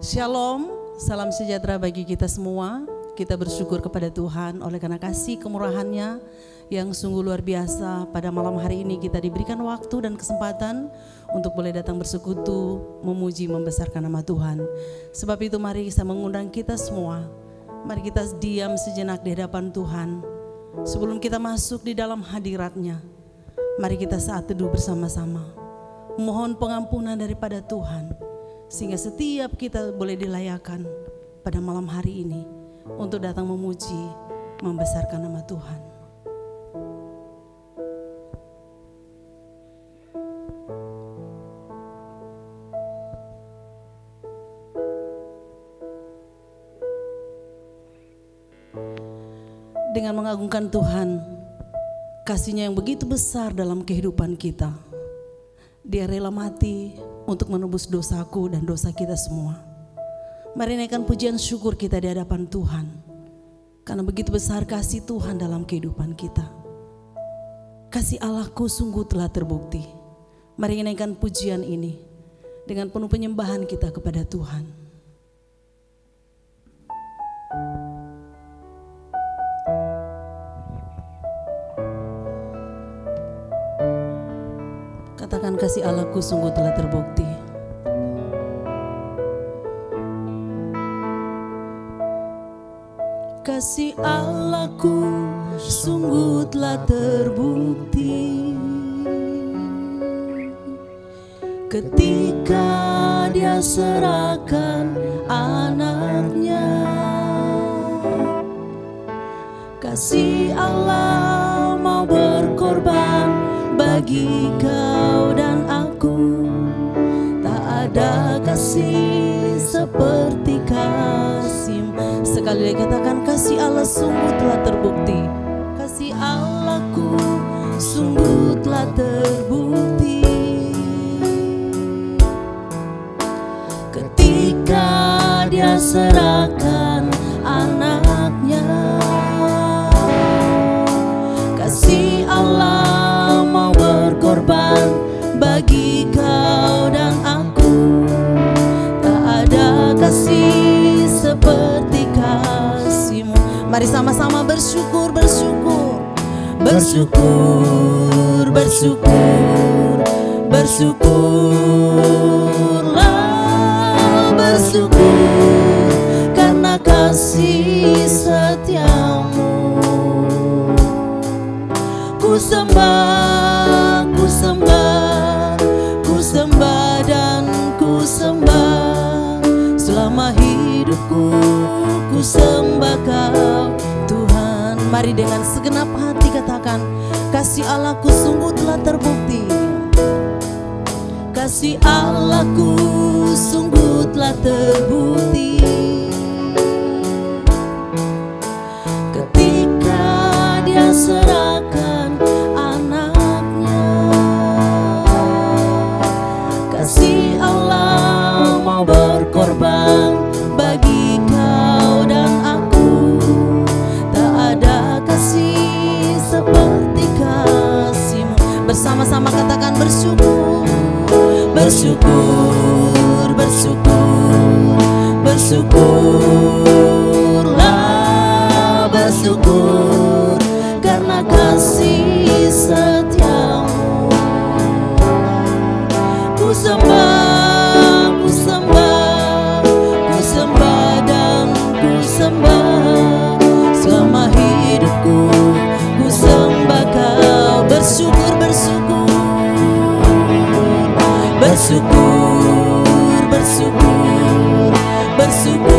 Shalom, salam sejahtera bagi kita semua. Kita bersyukur kepada Tuhan oleh karena kasih kemurahan-Nya yang sungguh luar biasa. Pada malam hari ini kita diberikan waktu dan kesempatan untuk boleh datang bersekutu, memuji, membesarkan nama Tuhan. Sebab itu mari saya mengundang kita semua, mari kita diam sejenak di hadapan Tuhan. Sebelum kita masuk di dalam hadirat-Nya, mari kita saat teduh bersama-sama. Mohon pengampunan daripada Tuhan, sehingga setiap kita boleh dilayakan pada malam hari ini untuk datang memuji, membesarkan nama Tuhan. Dengan mengagungkan Tuhan, kasih-Nya yang begitu besar dalam kehidupan kita. Dia rela mati untuk menebus dosaku dan dosa kita semua. Mari naikkan pujian syukur kita di hadapan Tuhan, karena begitu besar kasih Tuhan dalam kehidupan kita. Kasih Allahku sungguh telah terbukti. Mari naikkan pujian ini dengan penuh penyembahan kita kepada Tuhan. Katakan, kasih Allahku sungguh telah terbukti. Kasih Allahku sungguh telah terbukti ketika Dia serahkan anaknya. Kasih Allah mau berkorban bagi kau dan aku. Tak ada kasih seperti kasih. Sekali lagi katakan, kasih Allah sungguh telah terbukti. Kasih Allahku sungguh telah terbukti ketika Dia serahkan anaknya. Kasih Allah mau berkorban bagi kau dan aku. Tak ada kasih seperti kasih-Mu. Mari sama-sama bersyukur, bersyukur, bersyukur, bersyukur, bersyukurlah, bersyukur karena kasih setia-Mu. Ku sembah, ku sembah, ku sembah dan ku sembah. Selama hidupku ku sembah Kau Tuhan. Mari dengan segenap hati katakan, kasih Allahku sungguh telah terbukti. Kasih Allahku sungguh telah terbukti ketika Dia serahkan anaknya. Kasih Allah mau berkorban bagi kau dan aku. Tak ada kasih seperti kasih-Mu. Bersama-sama katakan, bersyukur, bersyukur, bersyukur, bersyukurlah, bersyukur karena kasih setia-Mu. Ku sembah, ku sembah, ku sembah dan ku sembah. Selama hidupku ku sembah Kau. Bersyukur, bersyukur, bersyukur, bersyukur, bersyukurlah,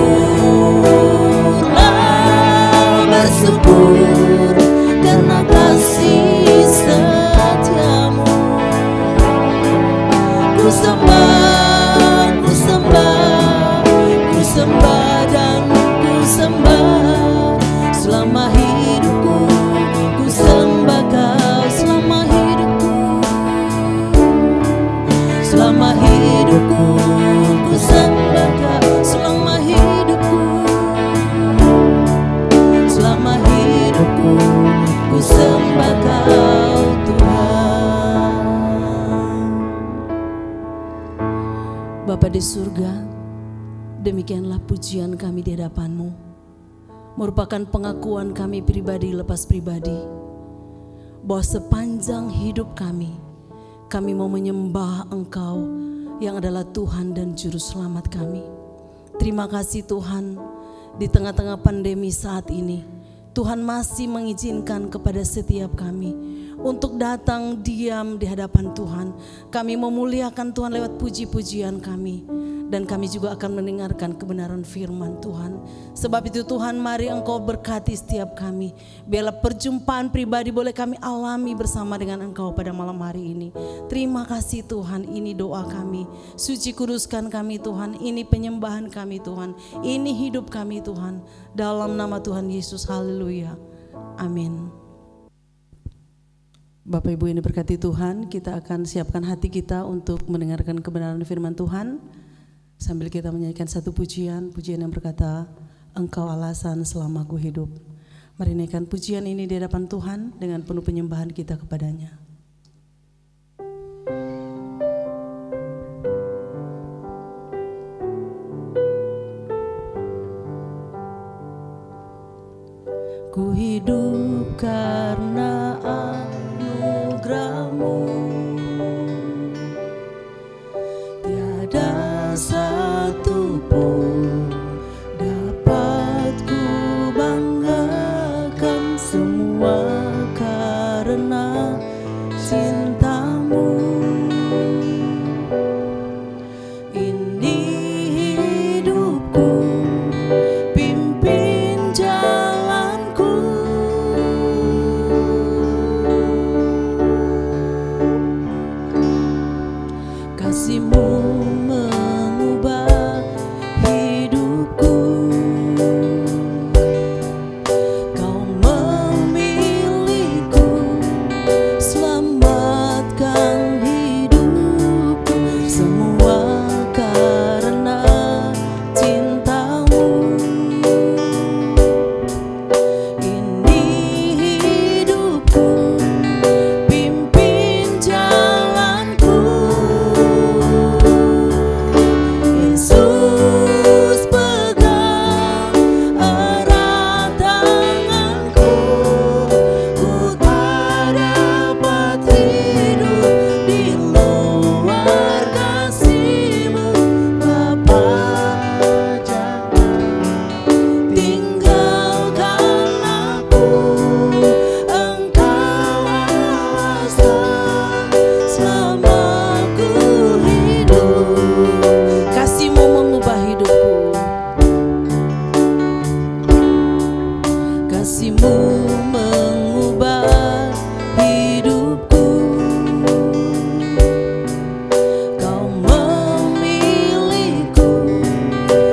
bersyukur karena kasih setia-Mu. Ku sembah, ku sembah, ku sembah dan ku sembah. Selama hidupku ku sembah Kau. Selama hidupku, selama hidupku ku sembah Kau. Selama hidupku, selama hidupku ku sembah Kau Tuhan. Bapa di surga, demi demikianlah pujian kami di hadapan-Mu, merupakan pengakuan kami pribadi lepas pribadi, bahwa sepanjang hidup kami mau menyembah Engkau yang adalah Tuhan dan Juru Selamat kami. Terima kasih Tuhan, di tengah-tengah pandemi saat ini, Tuhan masih mengizinkan kepada setiap kami untuk datang diam di hadapan Tuhan. Kami memuliakan Tuhan lewat puji-pujian kami, dan kami juga akan mendengarkan kebenaran firman Tuhan. Sebab itu Tuhan, mari Engkau berkati setiap kami. Biarlah perjumpaan pribadi boleh kami alami bersama dengan Engkau pada malam hari ini. Terima kasih Tuhan, ini doa kami. Suci kuduskan kami Tuhan, ini penyembahan kami Tuhan, ini hidup kami Tuhan. Dalam nama Tuhan Yesus, haleluya, amin. Bapak Ibu yang diberkati Tuhan, kita akan siapkan hati kita untuk mendengarkan kebenaran firman Tuhan, sambil kita menyanyikan satu pujian yang berkata, Engkau alasan selama ku hidup. Mari naikkan pujian ini di hadapan Tuhan dengan penuh penyembahan kita kepadanya. Ku hidup karena anugerah-Mu, tiada satu pun dapat ku banggakan, semua karena cinta-Mu. Ini hidupku, pimpin jalanku, kasih-Mu mengubah hidupku. Kau memilihku, selamatkan hidupku, semua karena cinta-Mu. Ini hidupku, pimpin jalanku, Yesus pegang erat tanganku. Ku tak dapat hidup di luar kasih-Mu. Bapa, jangan tinggalkan aku, Engkau alasan selama ku hidup. Kasih-Mu mengubah hidupku, kasih-Mu mengubah hidupku. Kau memilihku,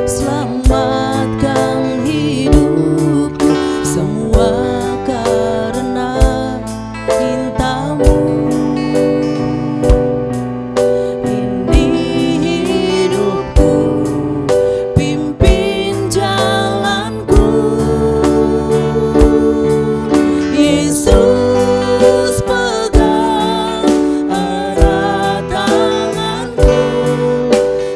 selamatkan hidupku, semua karena cinta-Mu. Ini hidupku, pimpin jalanku, Yesus pegang erat tanganku.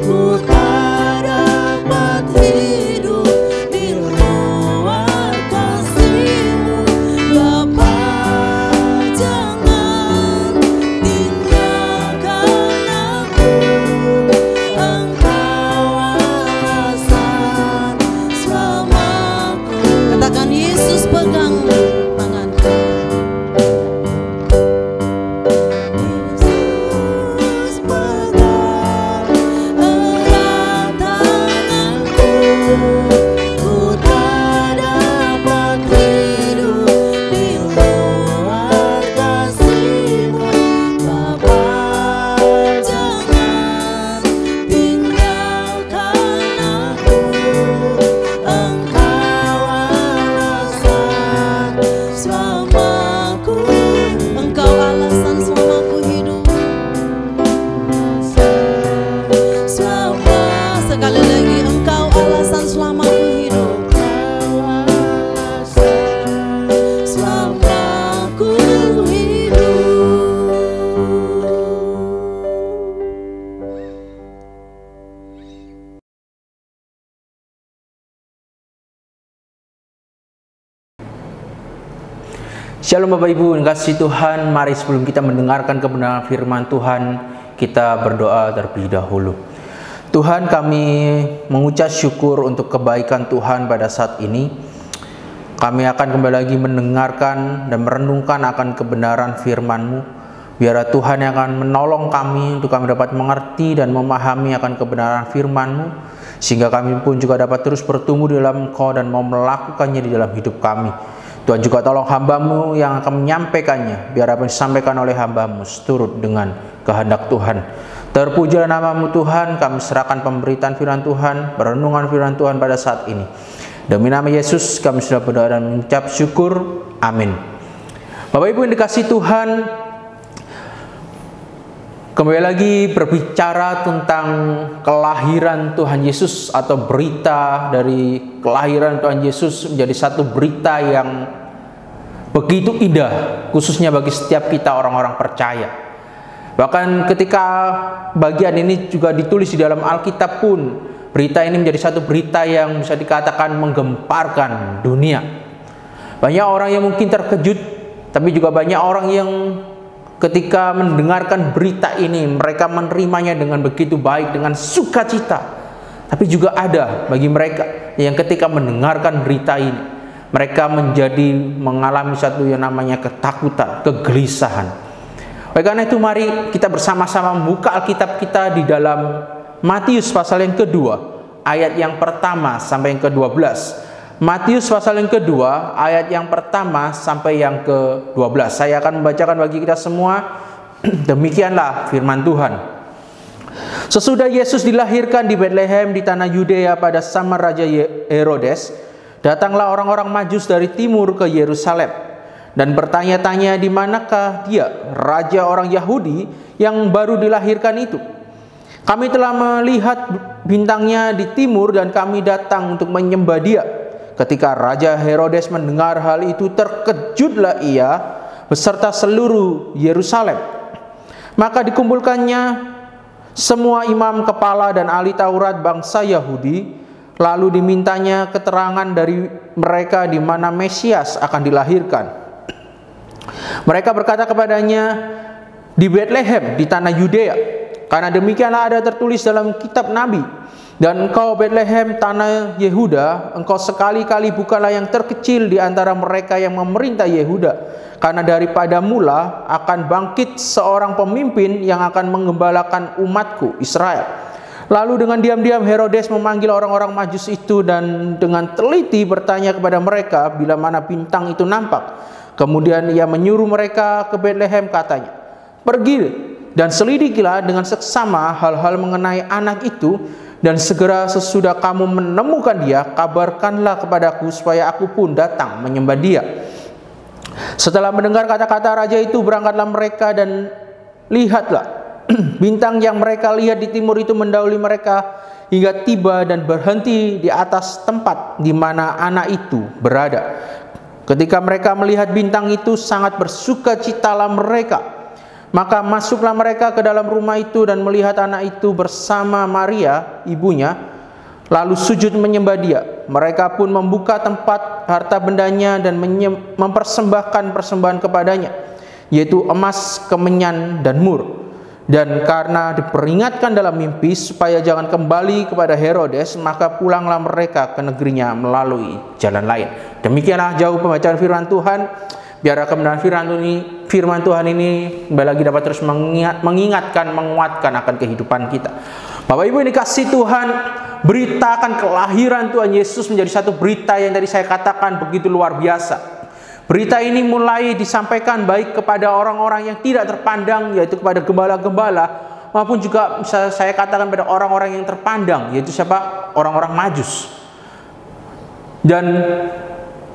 Ku tak dapat hidup di luar kasih-Mu. Bapa, jangan tinggalkan aku, Engkau alasan selamaku. Katakan, Yesus pegang tanganku, Yesus pegang erat tanganku. Ku tak dapat hidup di luar kasih-Mu. Bapa, jangan tinggalkan aku, Engkau alasan selamaku. Engkau alasan selamaku hidup, selama. Sekali lagi, Engkau alasan selamaku Shalom Bapak Ibu, kasih Tuhan. Mari sebelum kita mendengarkan kebenaran firman Tuhan, kita berdoa terlebih dahulu. Tuhan, kami mengucap syukur untuk kebaikan Tuhan pada saat ini. Kami akan kembali lagi mendengarkan dan merenungkan akan kebenaran firman-Mu. Biar Tuhan yang akan menolong kami untuk kami dapat mengerti dan memahami akan kebenaran firman-Mu, sehingga kami pun juga dapat terus bertumbuh di dalam Engkau dan mau melakukannya di dalam hidup kami. Tuhan juga tolong hamba-Mu yang akan menyampaikannya, biar apa yang disampaikan oleh hamba-Mu seturut dengan kehendak Tuhan. Terpujilah nama-Mu Tuhan, kami serahkan pemberitaan firman Tuhan, perenungan firman Tuhan pada saat ini. Demi nama Yesus kami sudah berdoa dan mengucap syukur. Amin. Bapak Ibu yang dikasihi Tuhan, kembali lagi berbicara tentang kelahiran Tuhan Yesus atau berita dari kelahiran Tuhan Yesus menjadi satu berita yang begitu indah, khususnya bagi setiap kita orang-orang percaya. Bahkan ketika bagian ini juga ditulis di dalam Alkitab pun, berita ini menjadi satu berita yang bisa dikatakan menggemparkan dunia. Banyak orang yang mungkin terkejut, tapi juga banyak orang yang ketika mendengarkan berita ini, mereka menerimanya dengan begitu baik, dengan sukacita. Tapi juga ada bagi mereka yang ketika mendengarkan berita ini, mereka mengalami satu yang namanya ketakutan, kegelisahan. Oleh karena itu mari kita bersama-sama membuka Alkitab kita di dalam Matius pasal yang kedua, ayat yang pertama sampai yang ke-12. Matius pasal yang kedua, ayat yang pertama sampai yang ke-12. Saya akan membacakan bagi kita semua. Demikianlah firman Tuhan. Sesudah Yesus dilahirkan di Betlehem di tanah Yudea pada zaman Raja Herodes, datanglah orang-orang Majus dari timur ke Yerusalem dan bertanya-tanya di manakah dia, raja orang Yahudi yang baru dilahirkan itu. Kami telah melihat bintangnya di timur dan kami datang untuk menyembah dia. Ketika Raja Herodes mendengar hal itu, terkejutlah ia beserta seluruh Yerusalem. Maka dikumpulkannya semua imam kepala dan ahli Taurat bangsa Yahudi. Lalu dimintanya keterangan dari mereka di mana Mesias akan dilahirkan. Mereka berkata kepadanya, di Betlehem di tanah Yudea. Karena demikianlah ada tertulis dalam kitab Nabi. Dan engkau Betlehem tanah Yehuda, engkau sekali-kali bukanlah yang terkecil di antara mereka yang memerintah Yehuda. Karena daripada mula akan bangkit seorang pemimpin yang akan menggembalakan umatku Israel. Lalu dengan diam-diam Herodes memanggil orang-orang Majus itu dan dengan teliti bertanya kepada mereka bila mana bintang itu nampak. Kemudian ia menyuruh mereka ke Betlehem, katanya, pergi dan selidikilah dengan seksama hal-hal mengenai anak itu, dan segera sesudah kamu menemukan dia, kabarkanlah kepadaku supaya aku pun datang menyembah dia. Setelah mendengar kata-kata raja itu, berangkatlah mereka dan lihatlah, bintang yang mereka lihat di timur itu mendahului mereka hingga tiba dan berhenti di atas tempat di mana anak itu berada. Ketika mereka melihat bintang itu, sangat bersukacitalah mereka. Maka masuklah mereka ke dalam rumah itu dan melihat anak itu bersama Maria, ibunya, lalu sujud menyembah dia. Mereka pun membuka tempat harta bendanya dan mempersembahkan persembahan kepadanya, yaitu emas, kemenyan, dan mur. Dan karena diperingatkan dalam mimpi supaya jangan kembali kepada Herodes, maka pulanglah mereka ke negerinya melalui jalan lain. Demikianlah jauh pembacaan firman Tuhan. Biar kebenaran firman Tuhan ini kembali lagi dapat terus mengingatkan, menguatkan akan kehidupan kita. Bapak Ibu yang dikasihi Tuhan, berita akan kelahiran Tuhan Yesus menjadi satu berita yang tadi saya katakan begitu luar biasa. Berita ini mulai disampaikan baik kepada orang-orang yang tidak terpandang, yaitu kepada gembala-gembala, maupun juga bisa saya katakan pada orang-orang yang terpandang, yaitu siapa? Orang-orang Majus. Dan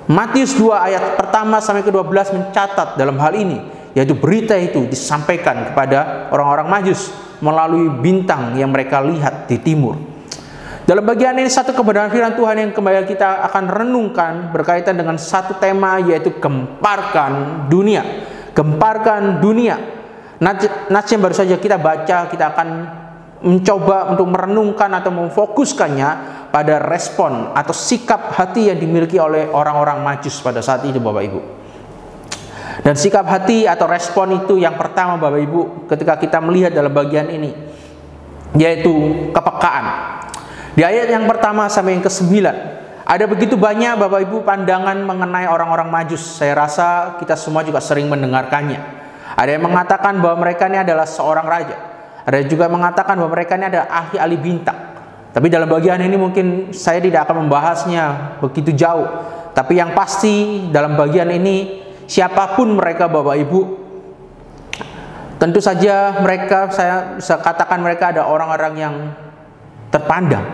Matius 2 ayat pertama sampai ke-12 mencatat dalam hal ini, yaitu berita itu disampaikan kepada orang-orang Majus melalui bintang yang mereka lihat di timur. Dalam bagian ini satu kebenaran firman Tuhan yang kembali kita akan renungkan berkaitan dengan satu tema, yaitu gemparkan dunia. Gemparkan dunia. Nats yang baru saja kita baca, kita akan mencoba untuk merenungkan atau memfokuskannya pada respon atau sikap hati yang dimiliki oleh orang-orang Majus pada saat itu, Bapak Ibu. Dan sikap hati atau respon itu yang pertama Bapak Ibu ketika kita melihat dalam bagian ini, yaitu kepekaan. Di ayat yang pertama sampai yang ke-9, ada begitu banyak Bapak Ibu pandangan mengenai orang-orang Majus. Saya rasa kita semua juga sering mendengarkannya. Ada yang mengatakan bahwa mereka ini adalah seorang raja. Ada juga mengatakan bahwa mereka ini adalah ahli-ahli bintang. Tapi dalam bagian ini mungkin saya tidak akan membahasnya begitu jauh. Tapi yang pasti dalam bagian ini, siapapun mereka Bapak Ibu, tentu saja mereka, saya bisa katakan mereka ada orang-orang yang terpandang.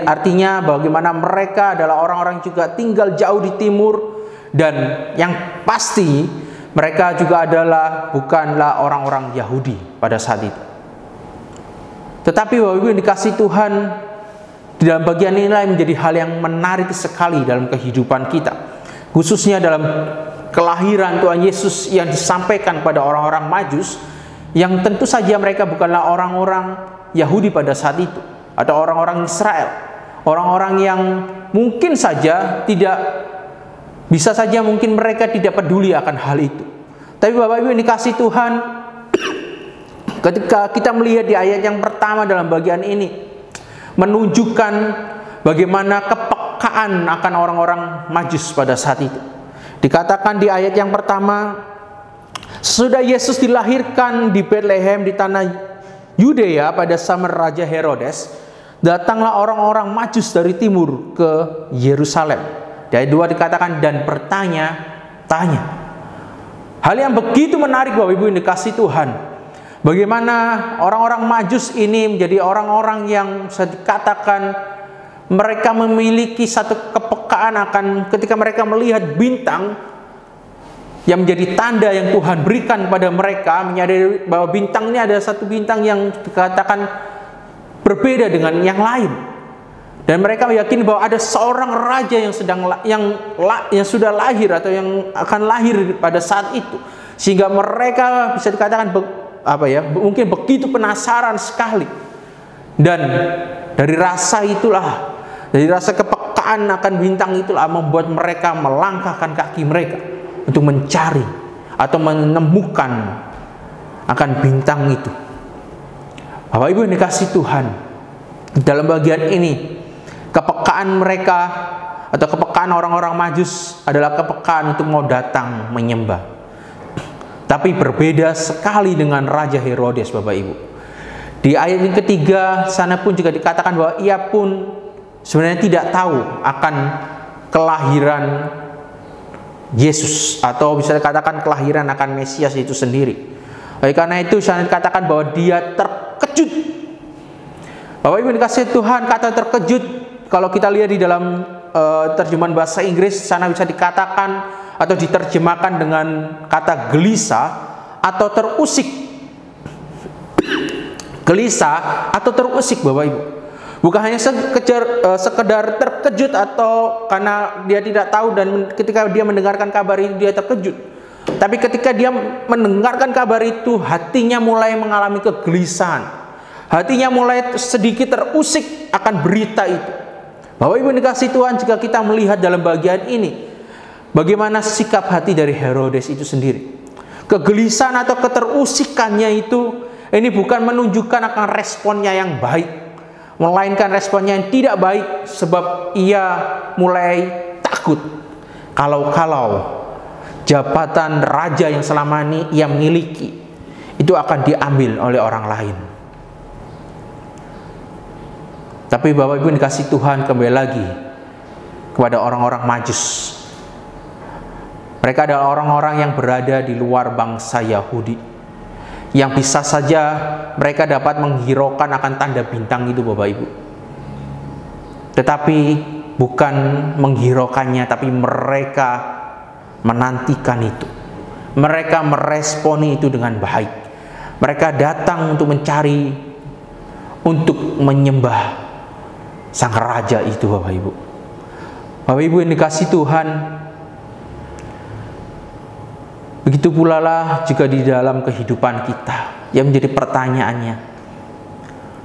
Artinya bagaimana mereka adalah orang-orang juga tinggal jauh di timur. Dan yang pasti mereka juga bukanlah orang-orang Yahudi pada saat itu. Tetapi Bapak Ibu yang dikasihi Tuhan, di dalam bagian inilah menjadi hal yang menarik sekali dalam kehidupan kita, khususnya dalam kelahiran Tuhan Yesus yang disampaikan pada orang-orang Majus, yang tentu saja mereka bukanlah orang-orang Yahudi pada saat itu, atau orang-orang Israel, orang-orang yang mungkin saja bisa saja mungkin mereka tidak peduli akan hal itu. Tapi Bapak Ibu yang dikasihi Tuhan, ketika kita melihat di ayat yang pertama dalam bagian ini, menunjukkan bagaimana kepekaan akan orang-orang Majus pada saat itu. Dikatakan di ayat yang pertama, sesudah Yesus dilahirkan di Bethlehem di tanah Yudea pada zaman Raja Herodes, datanglah orang-orang Majus dari timur ke Yerusalem. Di ayat 2 dikatakan, dan bertanya-tanya. Hal yang begitu menarik Bapak Ibu yang dikasihi Tuhan, bagaimana orang-orang Majus ini menjadi orang-orang yang bisa dikatakan mereka memiliki satu kepekaan akan ketika mereka melihat bintang yang menjadi tanda yang Tuhan berikan pada mereka, menyadari bahwa bintang ini ada satu bintang yang dikatakan berbeda dengan yang lain. Dan mereka meyakini bahwa ada seorang raja yang sudah lahir atau yang akan lahir pada saat itu, sehingga mereka bisa dikatakan mungkin begitu penasaran sekali. Dan dari rasa kepekaan akan bintang itulah membuat mereka melangkahkan kaki mereka untuk mencari atau menemukan akan bintang itu. Bapak Ibu yang dikasihi Tuhan, dalam bagian ini kepekaan mereka atau kepekaan orang-orang Majus adalah kepekaan untuk mau datang menyembah. Tapi berbeda sekali dengan Raja Herodes Bapak Ibu. Di ayat yang ketiga sana pun juga dikatakan bahwa ia pun sebenarnya tidak tahu akan kelahiran Yesus, atau bisa dikatakan kelahiran akan Mesias itu sendiri. Oleh karena itu sana dikatakan bahwa dia terkejut. Bapak Ibu dikasihi Tuhan, kata terkejut kalau kita lihat di dalam terjemahan bahasa Inggris, sana bisa dikatakan atau diterjemahkan dengan kata gelisah atau terusik. Gelisah atau terusik Bapak Ibu. Bukan hanya sekedar terkejut atau karena dia tidak tahu dan ketika dia mendengarkan kabar itu dia terkejut. Tapi ketika dia mendengarkan kabar itu, hatinya mulai mengalami kegelisahan. Hatinya mulai sedikit terusik akan berita itu. Bapak Ibu dikasihi Tuhan, jika kita melihat dalam bagian ini, bagaimana sikap hati dari Herodes itu sendiri. Kegelisahan atau keterusikannya itu, ini bukan menunjukkan akan responnya yang baik, melainkan responnya yang tidak baik, sebab ia mulai takut kalau jabatan raja yang selama ini ia miliki itu akan diambil oleh orang lain. Tapi Bapak Ibu dikasihi Tuhan, kembali lagi kepada orang-orang Majus. Mereka adalah orang-orang yang berada di luar bangsa Yahudi, yang bisa saja mereka dapat menghiraukan akan tanda bintang itu Bapak Ibu. Tetapi bukan menghiraukannya, tapi mereka menantikan itu. Mereka meresponi itu dengan baik. Mereka datang untuk mencari, untuk menyembah sang raja itu Bapak Ibu. Bapak Ibu yang dikasihi Tuhan, begitu pula lah juga di dalam kehidupan kita yang menjadi pertanyaannya,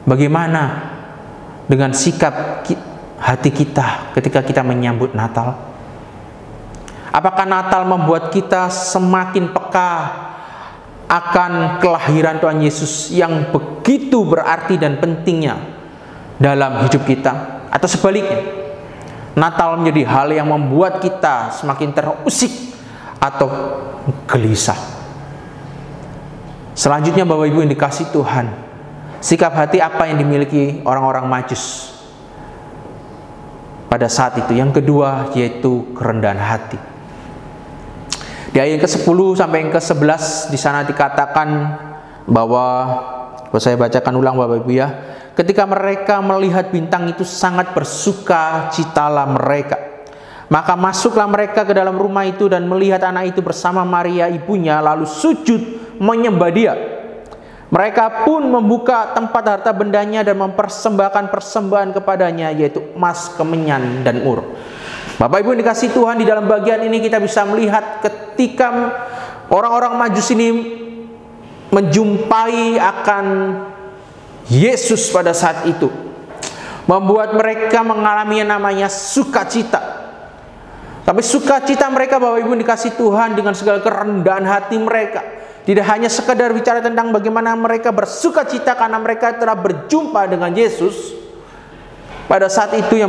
bagaimana dengan sikap hati kita ketika kita menyambut Natal? Apakah Natal membuat kita semakin peka akan kelahiran Tuhan Yesus yang begitu berarti dan pentingnya dalam hidup kita? Atau sebaliknya, Natal menjadi hal yang membuat kita semakin terusik atau gelisah? Selanjutnya Bapak Ibu yang dikasihi Tuhan, sikap hati apa yang dimiliki orang-orang Majus pada saat itu? Yang kedua yaitu kerendahan hati. Di ayat ke-10 sampai yang ke-11 di sana dikatakan bahwa, saya bacakan ulang Bapak Ibu ya. Ketika mereka melihat bintang itu sangat bersuka citalah mereka. Maka masuklah mereka ke dalam rumah itu dan melihat anak itu bersama Maria ibunya, lalu sujud menyembah dia. Mereka pun membuka tempat harta bendanya dan mempersembahkan persembahan kepadanya, yaitu emas, kemenyan, dan mur. Bapak Ibu yang dikasihi Tuhan, di dalam bagian ini kita bisa melihat ketika orang-orang Majus ini menjumpai akan Yesus pada saat itu, membuat mereka mengalami yang namanya sukacita. Tapi sukacita mereka Bapak Ibu dikasihi Tuhan dengan segala kerendahan hati mereka, tidak hanya sekedar bicara tentang bagaimana mereka bersukacita karena mereka telah berjumpa dengan Yesus pada saat itu yang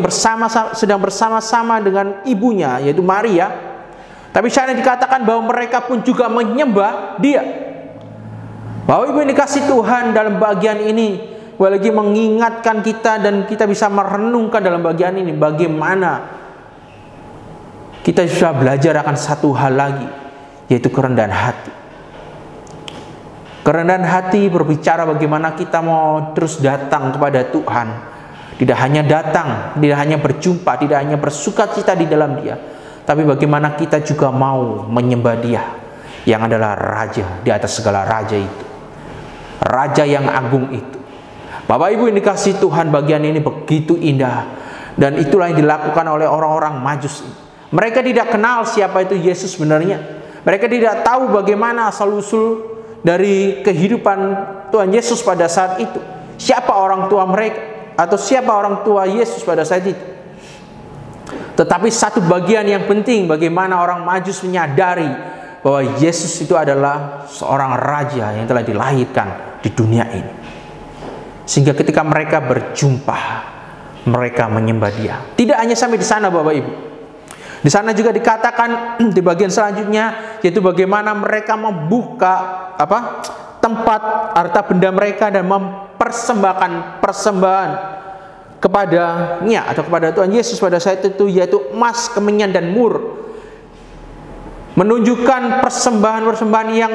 sedang bersama-sama dengan ibunya yaitu Maria. Tapi sana dikatakan bahwa mereka pun juga menyembah dia. Bapak Ibu yang dikasihi Tuhan, dalam bagian ini lagi mengingatkan kita dan kita bisa merenungkan dalam bagian ini bagaimana kita sudah belajar akan satu hal lagi, yaitu kerendahan hati. Kerendahan hati berbicara bagaimana kita mau terus datang kepada Tuhan. Tidak hanya datang, tidak hanya berjumpa, tidak hanya bersukacita di dalam Dia, tapi bagaimana kita juga mau menyembah Dia yang adalah Raja di atas segala raja itu, Raja yang agung itu. Bapak Ibu yang dikasihi Tuhan, bagian ini begitu indah, dan itulah yang dilakukan oleh orang-orang Majus. Mereka tidak kenal siapa itu Yesus sebenarnya. Mereka tidak tahu bagaimana asal-usul dari kehidupan Tuhan Yesus pada saat itu. Siapa orang tua mereka, atau siapa orang tua Yesus pada saat itu. Tetapi satu bagian yang penting, bagaimana orang Majus menyadari bahwa Yesus itu adalah seorang raja yang telah dilahirkan di dunia ini. Sehingga ketika mereka berjumpa, mereka menyembah Dia. Tidak hanya sampai di sana Bapak Ibu. Di sana juga dikatakan di bagian selanjutnya, yaitu bagaimana mereka membuka tempat harta benda mereka dan mempersembahkan persembahan kepadanya atau kepada Tuhan Yesus pada saat itu, yaitu emas, kemenyan, dan mur. Menunjukkan persembahan-persembahan yang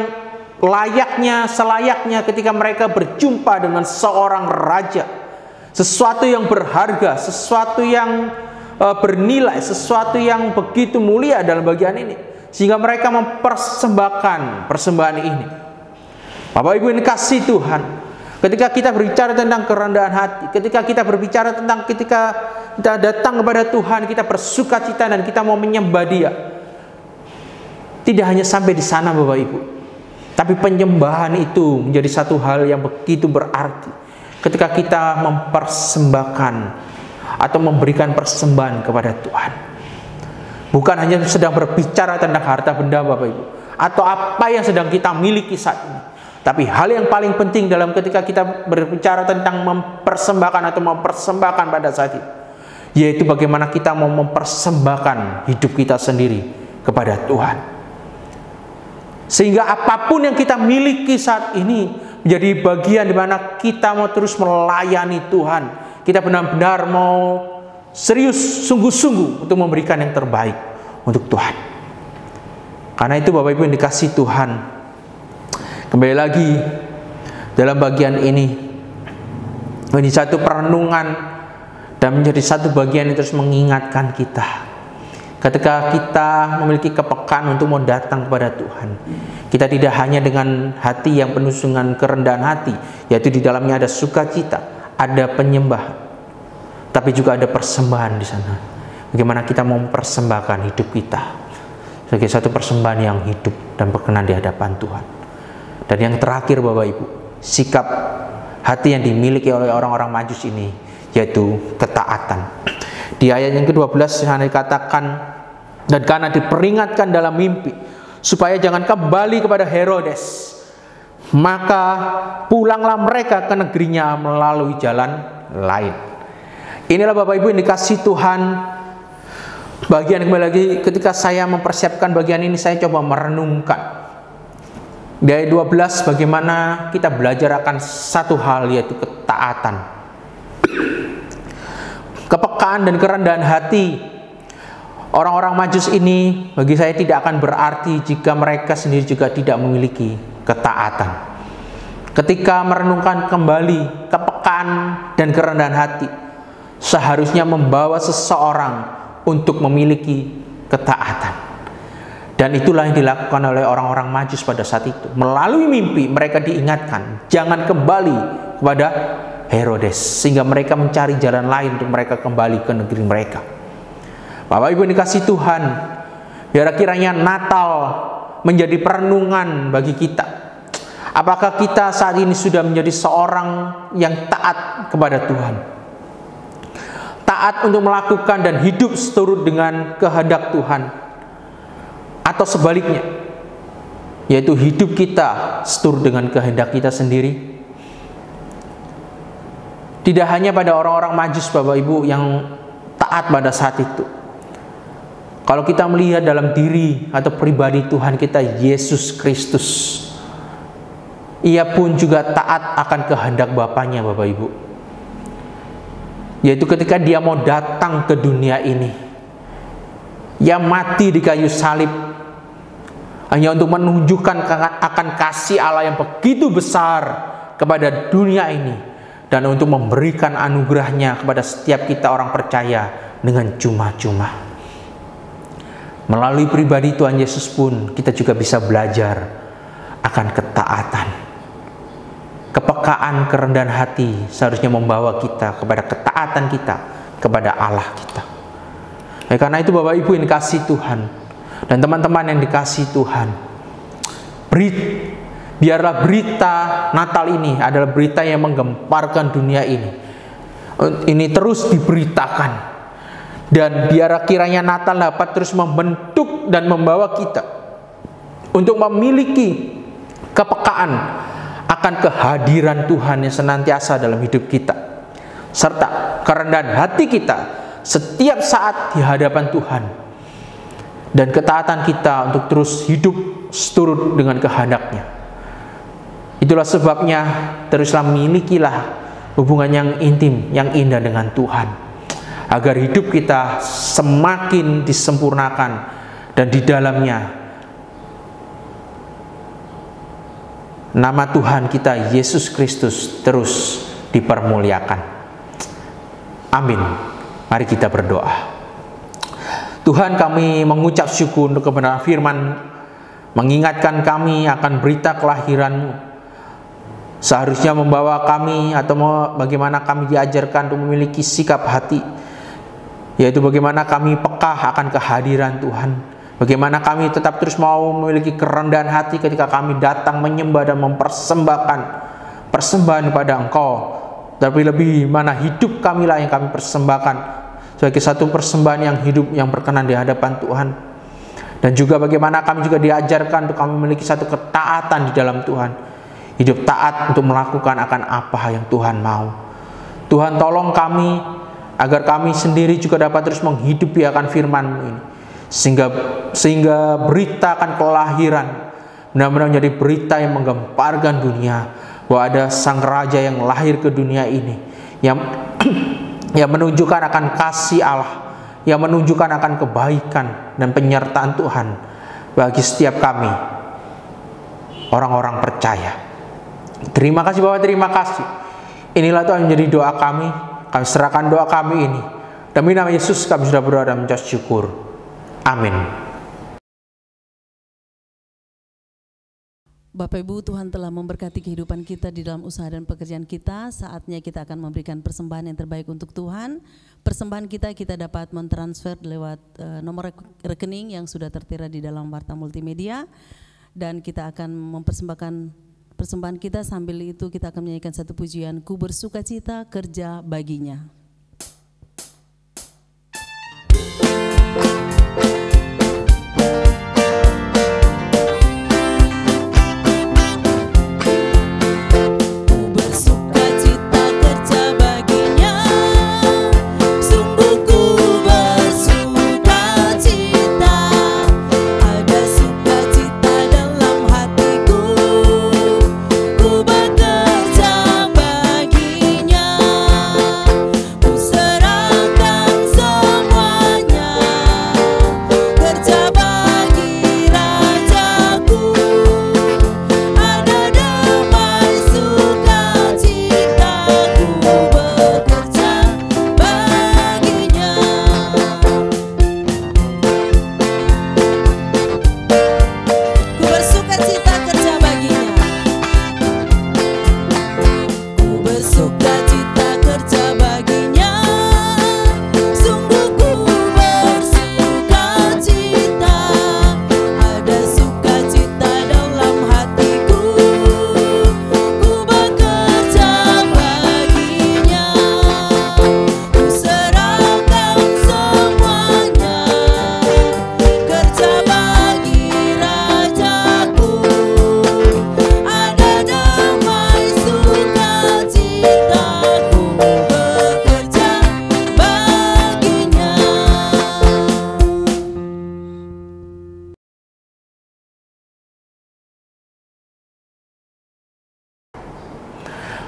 selayaknya ketika mereka berjumpa dengan seorang raja. Sesuatu yang berharga, sesuatu yang bernilai, sesuatu yang begitu mulia dalam bagian ini, sehingga mereka mempersembahkan persembahan ini. Bapak Ibu yang dikasihi Tuhan, ketika kita berbicara tentang kerendahan hati, ketika kita berbicara tentang ketika kita datang kepada Tuhan, kita bersukacita dan kita mau menyembah Dia, tidak hanya sampai di sana Bapak Ibu, tapi penyembahan itu menjadi satu hal yang begitu berarti ketika kita mempersembahkan atau memberikan persembahan kepada Tuhan. Bukan hanya sedang berbicara tentang harta benda Bapak Ibu, atau apa yang sedang kita miliki saat ini, tapi hal yang paling penting dalam ketika kita berbicara tentang mempersembahkan atau mempersembahkan pada saat itu, yaitu bagaimana kita mau mempersembahkan hidup kita sendiri kepada Tuhan. Sehingga apapun yang kita miliki saat ini menjadi bagian di mana kita mau terus melayani Tuhan. Kita benar-benar mau serius, sungguh-sungguh untuk memberikan yang terbaik untuk Tuhan. Karena itu Bapak Ibu yang dikasihi Tuhan, kembali lagi dalam bagian ini menjadi satu perenungan dan menjadi satu bagian yang terus mengingatkan kita. Ketika kita memiliki kepekaan untuk mau datang kepada Tuhan, kita tidak hanya dengan hati yang penuh dengan kerendahan hati, yaitu di dalamnya ada sukacita, ada penyembahan, tapi juga ada persembahan di sana. Bagaimana kita mau mempersembahkan hidup kita sebagai satu persembahan yang hidup dan berkenan di hadapan Tuhan. Dan yang terakhir Bapak Ibu, sikap hati yang dimiliki oleh orang-orang Majus ini, yaitu ketaatan. Di ayat yang ke-12 sana dikatakan Dan karena diperingatkan dalam mimpi supaya jangan kembali kepada Herodes, maka pulanglah mereka ke negerinya melalui jalan lain. Inilah Bapak Ibu yang dikasihi Tuhan. Bagian kembali lagi, ketika saya mempersiapkan bagian ini, saya coba merenungkan dari 12 bagaimana kita belajar akan satu hal, yaitu ketaatan, kepekaan dan kerendahan hati. Orang-orang Majus ini bagi saya tidak akan berarti jika mereka sendiri juga tidak memiliki ketaatan. Ketika merenungkan kembali kepekaan dan kerendahan hati, seharusnya membawa seseorang untuk memiliki ketaatan. Dan itulah yang dilakukan oleh orang-orang Majus pada saat itu. Melalui mimpi mereka diingatkan jangan kembali kepada Herodes, sehingga mereka mencari jalan lain untuk mereka kembali ke negeri mereka. Bapak Ibu dikasihi Tuhan, biar kiranya Natal menjadi perenungan bagi kita. Apakah kita saat ini sudah menjadi seorang yang taat kepada Tuhan? Taat untuk melakukan dan hidup seturut dengan kehendak Tuhan, atau sebaliknya, yaitu hidup kita seturut dengan kehendak kita sendiri. Tidak hanya pada orang-orang Majus Bapak Ibu yang taat pada saat itu. Kalau kita melihat dalam diri atau pribadi Tuhan kita Yesus Kristus, Ia pun juga taat akan kehendak Bapaknya Bapak Ibu. Yaitu ketika Dia mau datang ke dunia ini, Ia mati di kayu salib hanya untuk menunjukkan akan kasih Allah yang begitu besar kepada dunia ini, dan untuk memberikan anugerahnya kepada setiap kita orang percaya dengan cuma-cuma. Melalui pribadi Tuhan Yesus pun kita juga bisa belajar akan ketaatan. Kepekaan, kerendahan hati seharusnya membawa kita kepada ketaatan kita kepada Allah kita. Karena itu Bapak Ibu yang dikasihi Tuhan dan teman-teman yang dikasihi Tuhan, biarlah berita Natal ini adalah berita yang menggemparkan dunia ini. Ini terus diberitakan, dan biar kiranya Natal dapat terus membentuk dan membawa kita untuk memiliki kepekaan akan kehadiran Tuhan yang senantiasa dalam hidup kita, serta kerendahan hati kita setiap saat di hadapan Tuhan, dan ketaatan kita untuk terus hidup seturut dengan kehendak-Nya. Itulah sebabnya teruslah milikilah hubungan yang intim, yang indah dengan Tuhan, agar hidup kita semakin disempurnakan dan di dalamnya nama Tuhan kita Yesus Kristus terus dipermuliakan. Amin. Mari kita berdoa. Tuhan, kami mengucap syukur untuk kebenaran firman, mengingatkan kami akan berita kelahiran-Mu. Seharusnya membawa kami, atau bagaimana kami diajarkan untuk memiliki sikap hati, yaitu bagaimana kami peka akan kehadiran Tuhan. Bagaimana kami tetap terus mau memiliki kerendahan hati ketika kami datang menyembah dan mempersembahkan persembahan kepada Engkau. Tapi lebih mana hidup kamilah yang kami persembahkan sebagai satu persembahan yang hidup, yang berkenan di hadapan Tuhan. Dan juga bagaimana kami juga diajarkan untuk kami memiliki satu ketaatan di dalam Tuhan. Hidup taat untuk melakukan akan apa yang Tuhan mau. Tuhan, tolong kami agar kami sendiri juga dapat terus menghidupi akan firman-Mu ini, sehingga berita akan kelahiran benar-benar menjadi berita yang menggemparkan dunia, bahwa ada Sang Raja yang lahir ke dunia ini, yang menunjukkan akan kasih Allah, yang menunjukkan akan kebaikan dan penyertaan Tuhan bagi setiap kami orang-orang percaya. Terima kasih Bapak, terima kasih. Inilah Tuhan menjadi doa kami. Kami serahkan doa kami ini. Demi nama Yesus kami sudah berdoa dan mengucap syukur. Amin. Bapak Ibu, Tuhan telah memberkati kehidupan kita di dalam usaha dan pekerjaan kita. Saatnya kita akan memberikan persembahan yang terbaik untuk Tuhan. Persembahan kita dapat mentransfer lewat nomor rekening yang sudah tertera di dalam Warta Multimedia. Dan kita akan mempersembahkan persembahan kita, sambil itu kita akan menyanyikan satu pujian, Ku bersukacita kerja baginya.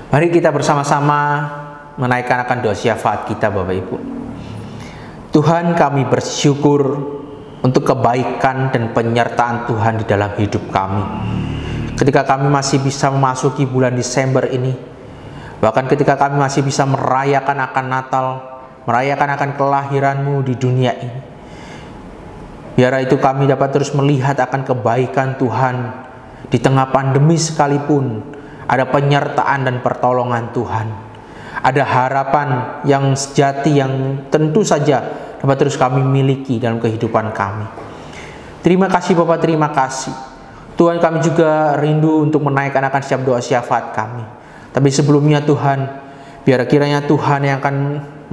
Mari kita bersama-sama menaikkan akan doa syafaat kita, Bapak Ibu. Tuhan, kami bersyukur untuk kebaikan dan penyertaan Tuhan di dalam hidup kami. Ketika kami masih bisa memasuki bulan Desember ini, bahkan ketika kami masih bisa merayakan akan Natal, merayakan akan kelahiran-Mu di dunia ini, biar itu kami dapat terus melihat akan kebaikan Tuhan di tengah pandemi sekalipun. Ada penyertaan dan pertolongan Tuhan. Ada harapan yang sejati yang tentu saja dapat terus kami miliki dalam kehidupan kami. Terima kasih Bapak, terima kasih. Tuhan, kami juga rindu untuk menaikkan akan setiap doa syafaat kami. Tapi sebelumnya Tuhan, biar kiranya Tuhan yang akan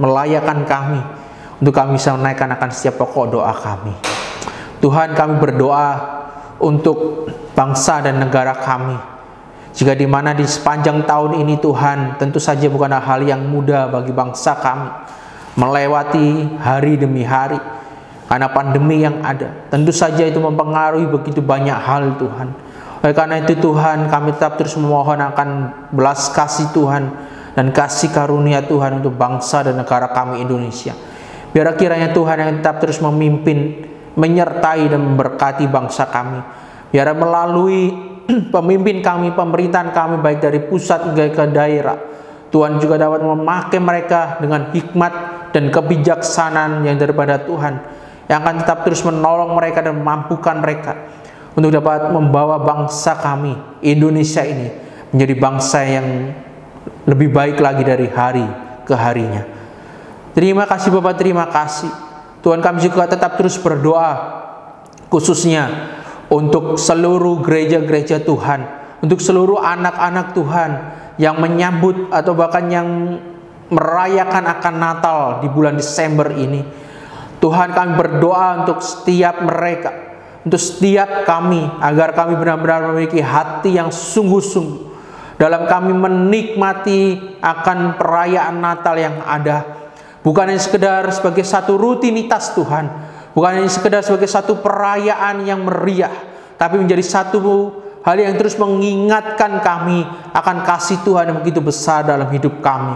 melayakan kami untuk kami bisa menaikkan akan setiap pokok doa kami. Tuhan, kami berdoa untuk bangsa dan negara kami. Jika di mana di sepanjang tahun ini Tuhan, tentu saja bukanlah hal yang mudah bagi bangsa kami melewati hari demi hari karena pandemi yang ada. Tentu saja itu mempengaruhi begitu banyak hal Tuhan. Oleh karena itu Tuhan, kami tetap terus memohon akan belas kasih Tuhan dan kasih karunia Tuhan untuk bangsa dan negara kami Indonesia. Biar kiranya Tuhan yang tetap terus memimpin, menyertai dan memberkati bangsa kami. Biar melalui pemimpin kami, pemerintahan kami baik dari pusat hingga ke daerah, Tuhan juga dapat memakai mereka dengan hikmat dan kebijaksanaan yang daripada Tuhan, yang akan tetap terus menolong mereka dan memampukan mereka untuk dapat membawa bangsa kami Indonesia ini menjadi bangsa yang lebih baik lagi dari hari ke harinya. Terima kasih Bapak, terima kasih Tuhan. Kami juga tetap terus berdoa khususnya untuk seluruh gereja-gereja Tuhan, untuk seluruh anak-anak Tuhan yang menyambut atau bahkan yang merayakan akan Natal di bulan Desember ini. Tuhan, kami berdoa untuk setiap mereka, untuk setiap kami, agar kami benar-benar memiliki hati yang sungguh-sungguh dalam kami menikmati akan perayaan Natal yang ada. Bukan hanya sekedar sebagai satu rutinitas Tuhan, bukan hanya sekedar sebagai satu perayaan yang meriah, tapi menjadi satu hal yang terus mengingatkan kami akan kasih Tuhan yang begitu besar dalam hidup kami.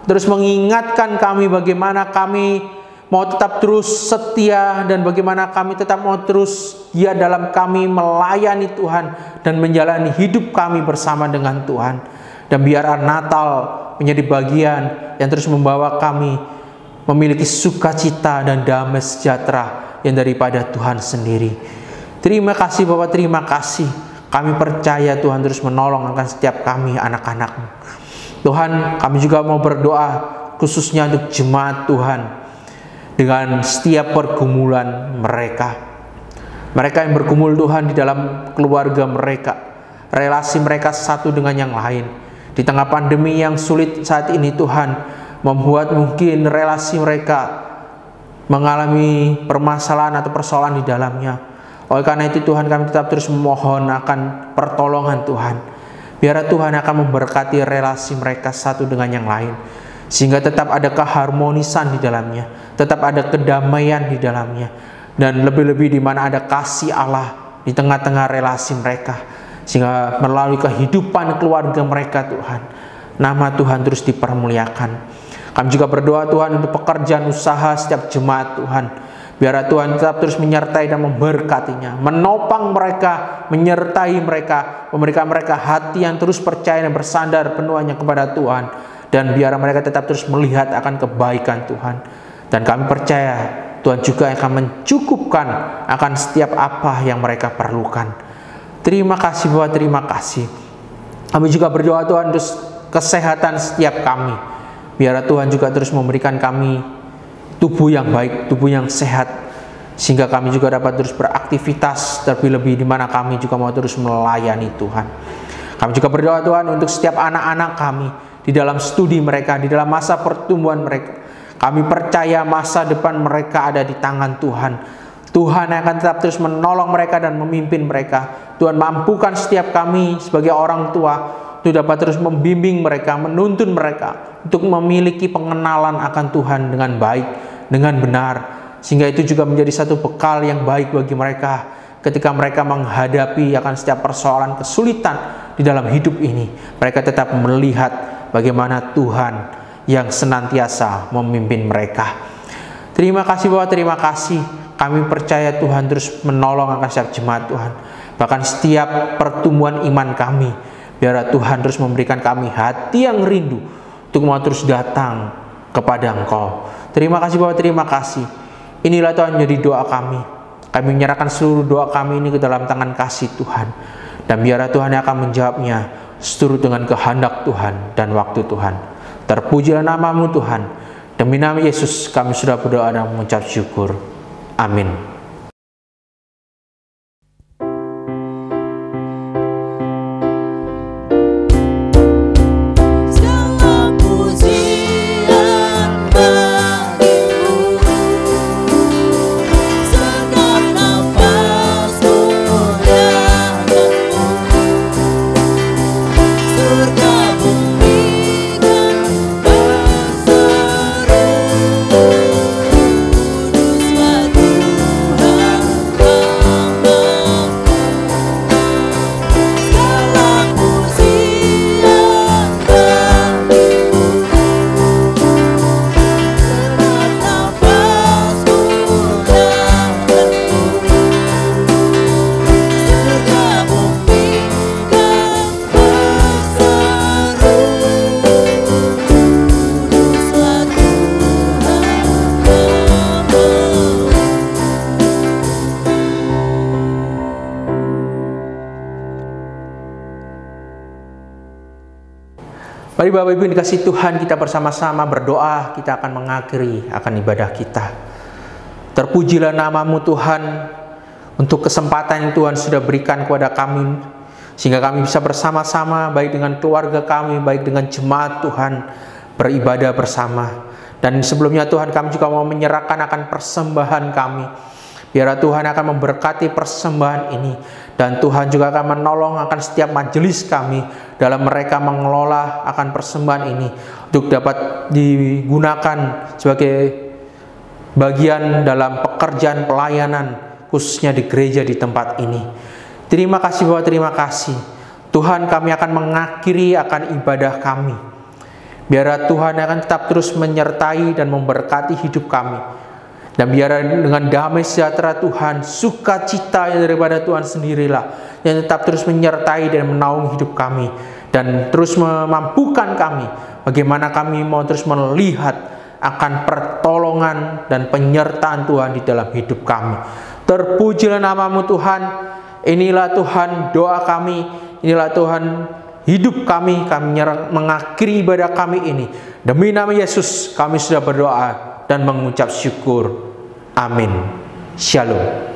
Terus mengingatkan kami bagaimana kami mau tetap terus setia dan bagaimana kami tetap mau terus giat dalam kami melayani Tuhan dan menjalani hidup kami bersama dengan Tuhan. Dan biar Natal menjadi bagian yang terus membawa kami memiliki sukacita dan damai sejahtera yang daripada Tuhan sendiri. Terima kasih Bapak, terima kasih. Kami percaya Tuhan terus menolong akan setiap kami anak-anak-Mu. Tuhan, kami juga mau berdoa khususnya untuk jemaat Tuhan dengan setiap pergumulan mereka. Mereka yang bergumul Tuhan di dalam keluarga mereka, relasi mereka satu dengan yang lain. Di tengah pandemi yang sulit saat ini Tuhan, membuat mungkin relasi mereka mengalami permasalahan atau persoalan di dalamnya. Oleh karena itu Tuhan, kami tetap terus memohon akan pertolongan Tuhan. Biar Tuhan akan memberkati relasi mereka satu dengan yang lain, sehingga tetap ada keharmonisan di dalamnya, tetap ada kedamaian di dalamnya, dan lebih-lebih di mana ada kasih Allah di tengah-tengah relasi mereka, sehingga melalui kehidupan keluarga mereka Tuhan, nama Tuhan terus dipermuliakan. Kami juga berdoa Tuhan untuk pekerjaan usaha setiap jemaat Tuhan. Biar Tuhan tetap terus menyertai dan memberkatinya, menopang mereka, menyertai mereka, memberikan mereka hati yang terus percaya dan bersandar penuhnya kepada Tuhan. Dan biar mereka tetap terus melihat akan kebaikan Tuhan. Dan kami percaya Tuhan juga akan mencukupkan akan setiap apa yang mereka perlukan. Terima kasih Bapak, terima kasih. Kami juga berdoa Tuhan untuk kesehatan setiap kami. Biar Tuhan juga terus memberikan kami tubuh yang baik, tubuh yang sehat, sehingga kami juga dapat terus beraktivitas, terlebih-lebih di mana kami juga mau terus melayani Tuhan. Kami juga berdoa Tuhan untuk setiap anak-anak kami di dalam studi mereka, di dalam masa pertumbuhan mereka. Kami percaya masa depan mereka ada di tangan Tuhan. Tuhan yang akan tetap terus menolong mereka dan memimpin mereka. Tuhan, mampukan setiap kami sebagai orang tua untuk dapat terus membimbing mereka, menuntun mereka untuk memiliki pengenalan akan Tuhan dengan baik, dengan benar, sehingga itu juga menjadi satu bekal yang baik bagi mereka ketika mereka menghadapi akan setiap persoalan kesulitan di dalam hidup ini, mereka tetap melihat bagaimana Tuhan yang senantiasa memimpin mereka. Terima kasih Bapak, terima kasih. Kami percaya Tuhan terus menolong akan setiap jemaat Tuhan. Bahkan setiap pertumbuhan iman kami, biar Tuhan terus memberikan kami hati yang rindu untuk mau terus datang kepada Engkau. Terima kasih Bapak, terima kasih. Inilah Tuhan jadi doa kami. Kami menyerahkan seluruh doa kami ini ke dalam tangan kasih Tuhan. Dan biarlah Tuhan yang akan menjawabnya seturut dengan kehendak Tuhan dan waktu Tuhan. Terpujilah nama-Mu Tuhan. Demi nama Yesus kami sudah berdoa dan mengucap syukur. Amin. Mari Bapak Ibu dikasih Tuhan, kita bersama-sama berdoa, kita akan mengakhiri akan ibadah kita. Terpujilah nama-Mu Tuhan untuk kesempatan yang Tuhan sudah berikan kepada kami, sehingga kami bisa bersama-sama baik dengan keluarga kami, baik dengan jemaat Tuhan, beribadah bersama. Dan sebelumnya Tuhan, kami juga mau menyerahkan akan persembahan kami. Biar Tuhan akan memberkati persembahan ini. Dan Tuhan juga akan menolong akan setiap majelis kami dalam mereka mengelola akan persembahan ini untuk dapat digunakan sebagai bagian dalam pekerjaan pelayanan khususnya di gereja di tempat ini. Terima kasih Bapak, terima kasih. Tuhan, kami akan mengakhiri akan ibadah kami. Biar Tuhan akan tetap terus menyertai dan memberkati hidup kami. Dan biar dengan damai sejahtera Tuhan, sukacita daripada Tuhan sendirilah yang tetap terus menyertai dan menaungi hidup kami. Dan terus memampukan kami bagaimana kami mau terus melihat akan pertolongan dan penyertaan Tuhan di dalam hidup kami. Terpujilah nama-Mu Tuhan. Inilah Tuhan doa kami. Inilah Tuhan hidup kami. Kami mengakhiri ibadah kami ini. Demi nama Yesus kami sudah berdoa dan mengucap syukur. Amin. Shalom.